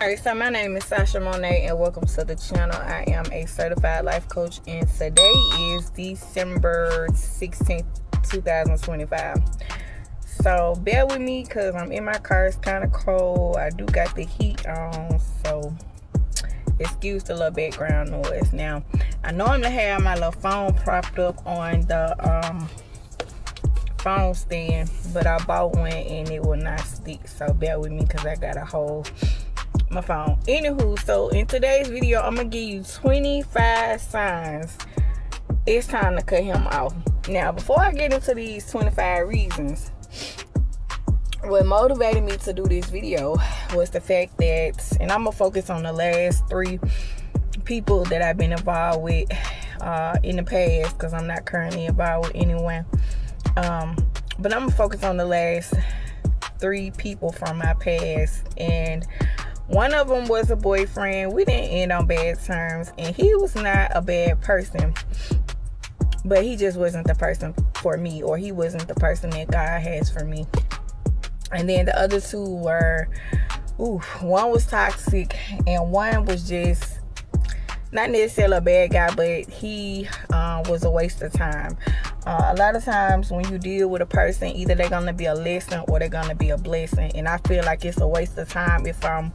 Alright, so my name is Sasha Monet and welcome to the channel. I am a certified life coach and today is December 16th, 2025. So bear with me because I'm in my car. It's kind of cold. I do got the heat on, so excuse the little background noise. Now, I normally have my little phone propped up on the phone stand, but I bought one and it will not stick, so bear with me because I gotta hold my phone. Anywho, so in today's video I'm gonna give you 25 signs it's time to cut him off. Now, before I get into these 25 reasons, what motivated me to do this video was the fact that, and I'm gonna focus on the last 3 people that I've been involved with in the past, because I'm not currently involved with anyone, but I'm gonna focus on the last 3 people from my past. And one of them was a boyfriend. We didn't end on bad terms, and he was not a bad person, but he just wasn't the person for me, or he wasn't the person that God has for me. And then the other 2 were, one was toxic, and one was just not necessarily a bad guy, but he was a waste of time. A lot of times when you deal with a person, either they're going to be a lesson or they're going to be a blessing. And I feel like it's a waste of time if I'm,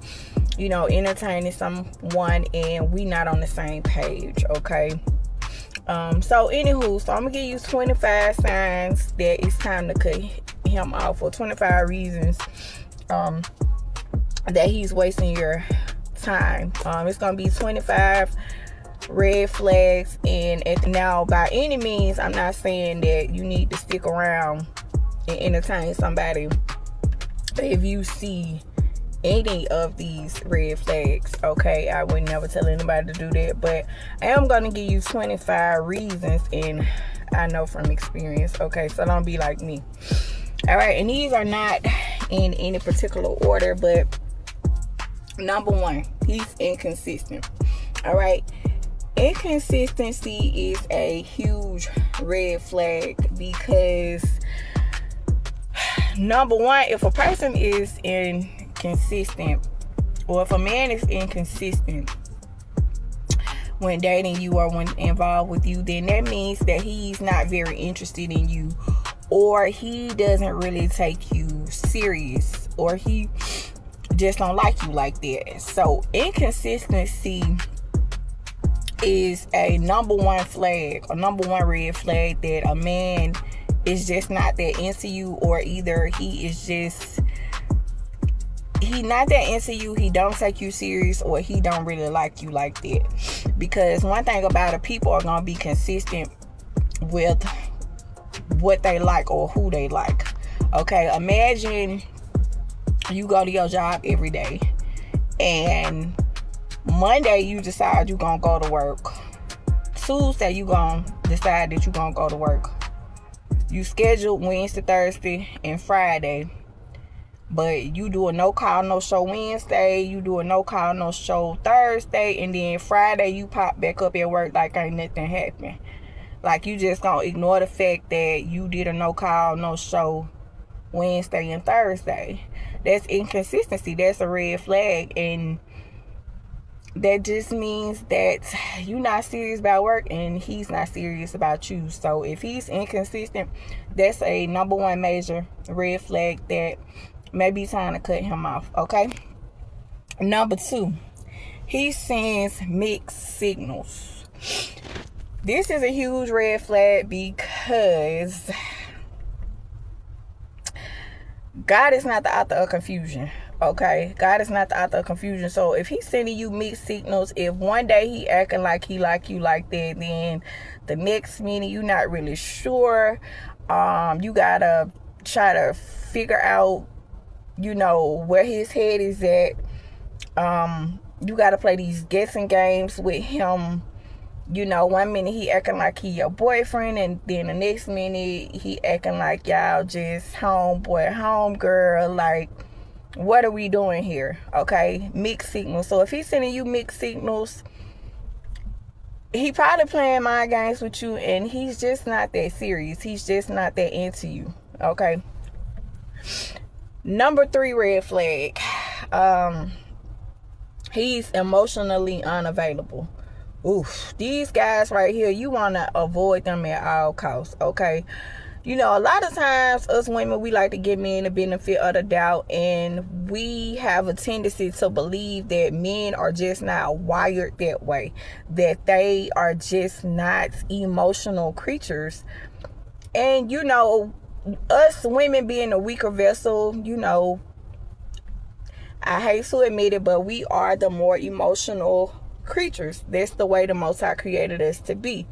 entertaining someone and we not on the same page, okay? So I'm going to give you 25 signs that it's time to cut him off, or 25 reasons that he's wasting your time. It's going to be 25 red flags, and now by any means I'm not saying that you need to stick around and entertain somebody if you see any of these red flags, okay? I would never tell anybody to do that, but I am going to give you 25 reasons, and I know from experience, okay? So don't be like me. All right, and these are not in any particular order, but number 1, he's inconsistent. All right, inconsistency is a huge red flag, because number 1, if a person is inconsistent, or if a man is inconsistent when dating you or when involved with you, then that means that he's not very interested in you, or he doesn't really take you serious, or he just don't like you like that. So inconsistency is a number 1 flag, or number 1 red flag, that a man is just not that into you, or either he not that into you, he don't take you serious, or he don't really like you like that. Because one thing about it, people are gonna be consistent with what they like or who they like. Okay, imagine you go to your job every day, and Monday you decide you're gonna go to work. Tuesday you gonna decide that you're gonna go to work. You schedule Wednesday, Thursday, and Friday, but you do a no call, no show Wednesday, you do a no call, no show Thursday, and then Friday you pop back up at work like ain't nothing happened. Like you just gonna ignore the fact that you did a no call, no show Wednesday and Thursday. That's inconsistency. That's a red flag, and that just means that you're not serious about work and he's not serious about you. So if he's inconsistent, that's a number 1 major red flag that may be time to cut him off, okay? Number 2, he sends mixed signals. This is a huge red flag, because God is not the author of confusion, okay? God is not the author of confusion. So if he's sending you mixed signals, if one day he acting like he like you like that, then the next minute you're not really sure. You gotta try to figure out, where his head is at. You gotta play these guessing games with him. 1 minute he acting like he your boyfriend, and then the next minute he acting like y'all just homeboy, homegirl. Like, what are we doing here? Okay, mixed signals. So if he's sending you mixed signals, he probably playing mind games with you, and he's just not that serious. He's just not that into you, okay? Number 3 red flag. He's emotionally unavailable. Oof, these guys right here, you want to avoid them at all costs, okay? You know, a lot of times us women, we like to give men the benefit of the doubt, and we have a tendency to believe that men are just not wired that way, that they are just not emotional creatures. And you know, us women being a weaker vessel, you know, I hate to admit it, but we are the more emotional creatures. That's the way the Most High created us to be.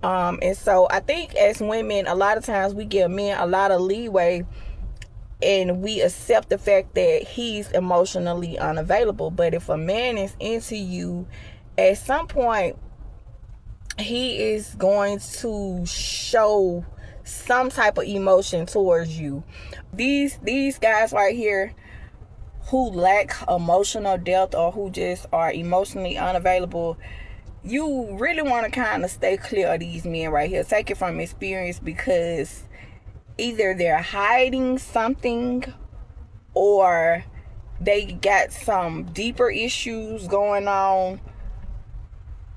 And so I think as women, a lot of times we give men a lot of leeway, and we accept the fact that he's emotionally unavailable. But if a man is into you, at some point he is going to show some type of emotion towards you. These guys right here who lack emotional depth, or who just are emotionally unavailable, you really want to kind of stay clear of these men right here. Take it from experience, because either they're hiding something, or they got some deeper issues going on,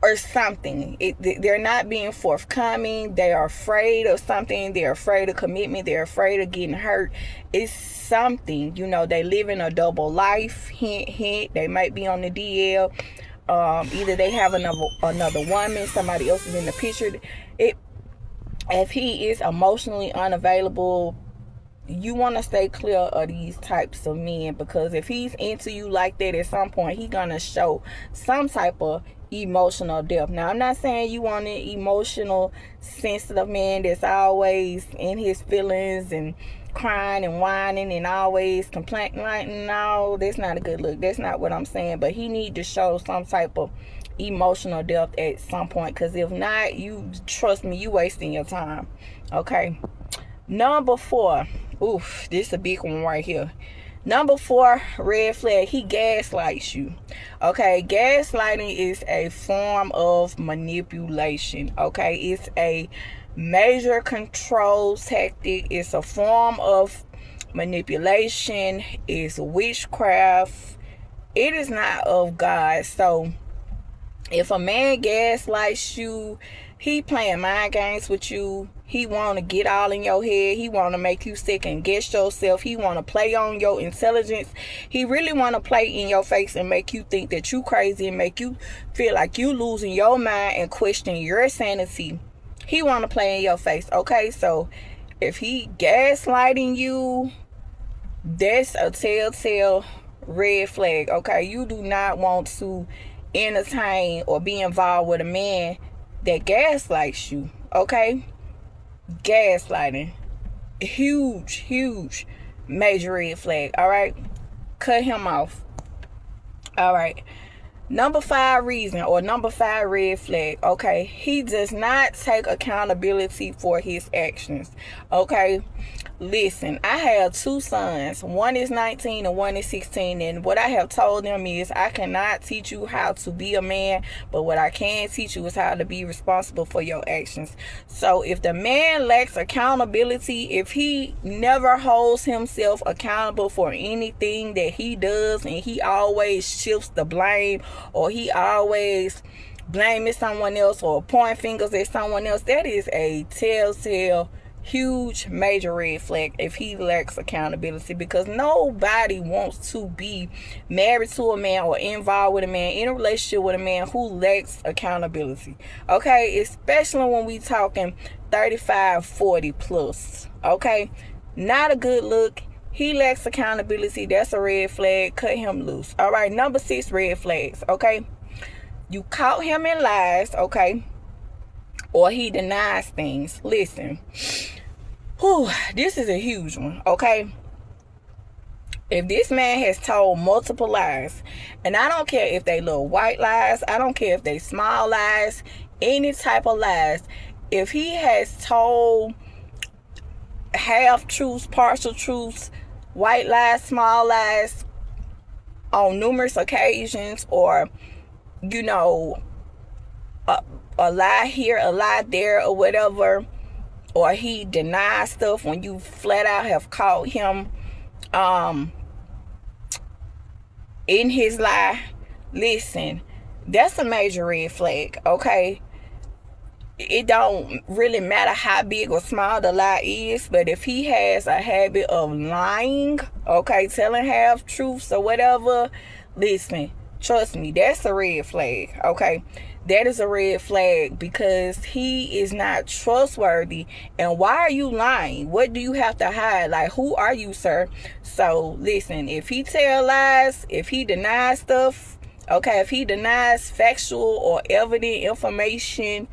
or something. They're not being forthcoming. They are afraid of something. They're afraid of commitment. They're afraid of getting hurt. It's something. You know, they live in a double life. Hint, hint. They might be on the DL. Either they have another woman, somebody else is in the picture. If he is emotionally unavailable, you want to stay clear of these types of men, because if he's into you like that, at some point he's gonna show some type of emotional depth. Now, I'm not saying you want an emotional, sensitive man that's always in his feelings and crying and whining and always complaining. No, that's not a good look. That's not what I'm saying. But he need to show some type of emotional depth at some point, because if not, you trust me, you wasting your time. Okay. Number 4. Oof, this is a big one right here. Number 4, red flag. He gaslights you. Okay, gaslighting is a form of manipulation. Okay, it's a major control tactic. It's a form of manipulation. It's witchcraft. It is not of God. So if a man gaslights you, he playing mind games with you. He want to get all in your head. He want to make you second guess yourself. He want to play on your intelligence. He really want to play in your face and make you think that you crazy, and make you feel like you losing your mind and question your sanity. He want to play in your face. Okay, so if he gaslighting you, that's a telltale red flag. Okay, you do not want to entertain or be involved with a man that gaslights you. Okay, gaslighting, huge major red flag. All right, cut him off. All right, number 5 reason, or number 5 red flag. Okay, he does not take accountability for his actions. Okay, listen, I have 2 sons. One is 19 and one is 16. And what I have told them is, I cannot teach you how to be a man, but what I can teach you is how to be responsible for your actions. So if the man lacks accountability, if he never holds himself accountable for anything that he does, and he always shifts the blame, or he always blaming someone else, or point fingers at someone else, that is a telltale huge major red flag if he lacks accountability, because nobody wants to be married to a man or involved with a man, in a relationship with a man who lacks accountability. Okay, especially when we talking 35, 40 plus. Okay, not a good look. He lacks accountability. That's a red flag. Cut him loose. All right, number 6 red flags. Okay, you caught him in lies. Okay, or he denies things. Listen, this is a huge one. Okay, if this man has told multiple lies, and I don't care if they little white lies, I don't care if they small lies, any type of lies, if he has told half truths, partial truths, white lies, small lies on numerous occasions, or you know, a lie here, a lie there, or whatever, or he denies stuff when you flat out have caught him in his lie, listen, that's a major red flag, okay? It don't really matter how big or small the lie is, but if he has a habit of lying, okay, telling half truths or whatever, listen, trust me, that's a red flag, okay? That is a red flag, because he is not trustworthy. And why are you lying? What do you have to hide? Like, who are you, sir? So listen, if he tell lies, if he denies stuff, okay, if he denies factual or evident information,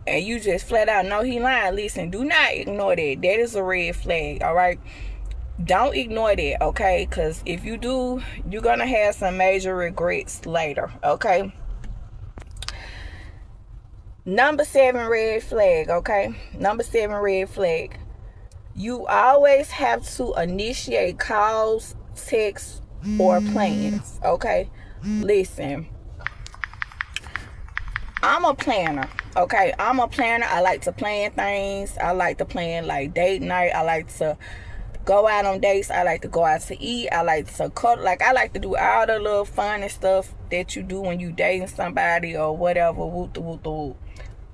and you just flat out know he lying, listen, do not ignore that. That is a red flag, all right? Don't ignore that, okay? Because if you do, you're going to have some major regrets later, okay? Number 7 red flag, okay? Number 7 red flag. You always have to initiate calls, texts, or plans, okay? Listen, I'm a planner, okay? I'm a planner. I like to plan things. I like to plan like date night. I like to go out on dates. I like to go out to eat. I like to cook. Like, I like to do all the little fun and stuff that you do when you dating somebody or whatever. Whoop the whoop the whoop.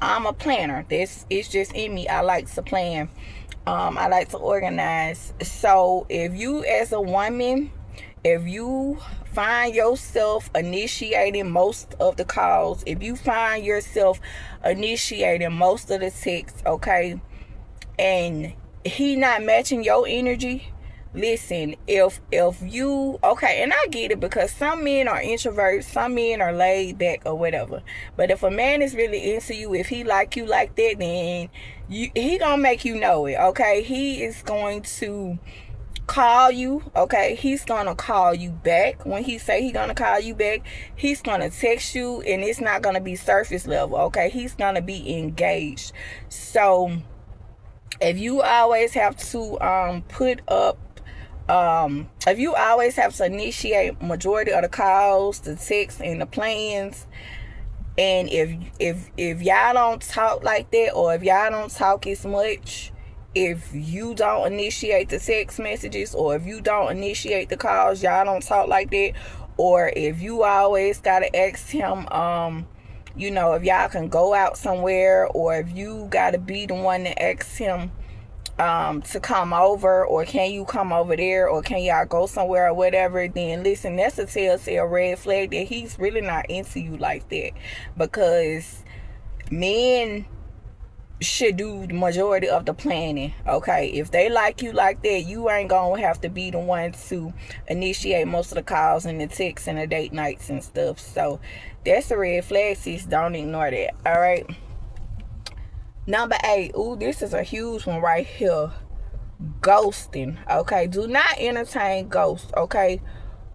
I'm a planner. This is just in me. I like to plan. I like to organize. So if you as a woman, if you find yourself initiating most of the calls, if you find yourself initiating most of the texts, okay, and he not matching your energy, listen, if you, okay, and I get it, because some men are introverts, some men are laid back or whatever, but if a man is really into you, if he like you like that, then he gonna make you know it, okay? He is going to call you, okay? He's gonna call you back. When he say he gonna call you back, he's gonna text you, and it's not gonna be surface level, okay? He's gonna be engaged. So if you always have to put up, if you always have to initiate majority of the calls, the texts, and the plans, and if y'all don't talk like that, or if y'all don't talk as much, if you don't initiate the text messages, or if you don't initiate the calls, y'all don't talk like that, or if you always gotta ask him, you know, if y'all can go out somewhere, or if you gotta be the one that asks him to come over, or can you come over there, or can y'all go somewhere or whatever, then listen, that's a telltale red flag that he's really not into you like that. Because men should do the majority of the planning, okay? If they like you like that, you ain't gonna have to be the one to initiate most of the calls and the texts and the date nights and stuff. So that's a red flag, sis. Don't ignore that, all right? Number 8. Ooh, this is a huge one right here. Ghosting, okay? Do not entertain ghosts, okay?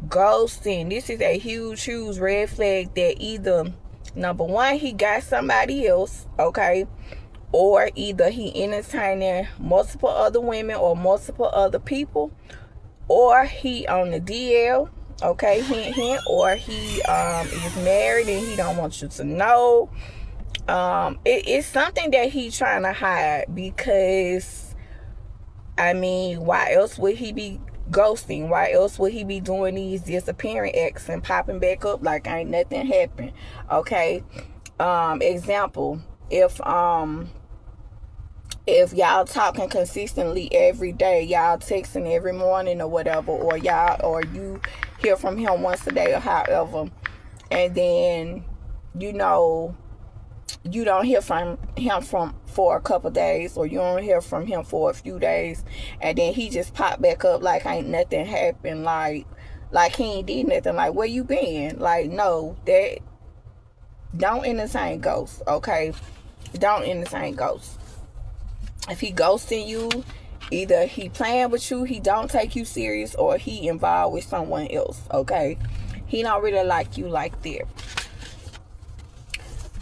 Ghosting. This is a huge red flag that either, number 1, he got somebody else, okay? Or either he entertaining multiple other women or multiple other people, or he on the DL, okay? Hint, hint. Or he is married and he don't want you to know. It's something that he's trying to hide, because I mean, why else would he be ghosting? Why else would he be doing these disappearing acts and popping back up like ain't nothing happened? Okay. Example, if y'all talking consistently every day, y'all texting every morning or whatever, or you hear from him once a day or however, and then, you know, you don't hear from him for a couple days, or you don't hear from him for a few days, and then he just pop back up like ain't nothing happened, like he ain't did nothing, like where you been? Like, no, that don't entertain ghosts, okay? Don't entertain ghosts. If he ghosting you, either he playing with you, he don't take you serious, or he involved with someone else, okay? He don't really like you like that.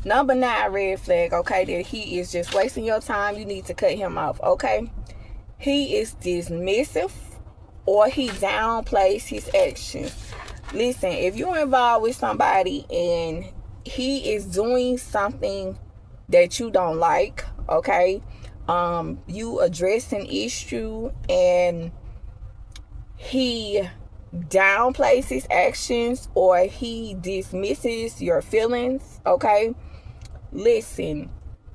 Number 9 red flag, okay, that he is just wasting your time. You need to cut him off, okay? He is dismissive, or he downplays his actions. Listen, if you're involved with somebody and he is doing something that you don't like, okay, you address an issue and he downplays his actions or he dismisses your feelings, okay? Listen,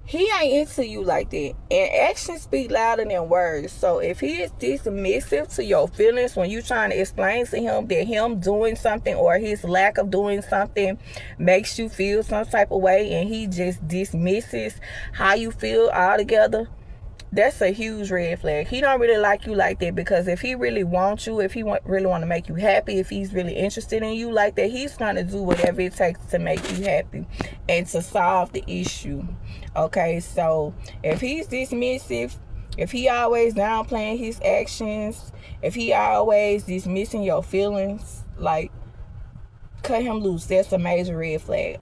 he ain't into you like that. And actions speak louder than words. So if he is dismissive to your feelings when you trying to explain to him that him doing something or his lack of doing something makes you feel some type of way, and he just dismisses how you feel altogether, that's a huge red flag. He don't really like you like that, because if he really wants you, if he really want to make you happy, if he's really interested in you like that, he's going to do whatever it takes to make you happy and to solve the issue. Okay, so if he's dismissive, if he always downplaying his actions, if he always dismissing your feelings, like, cut him loose. That's a major red flag.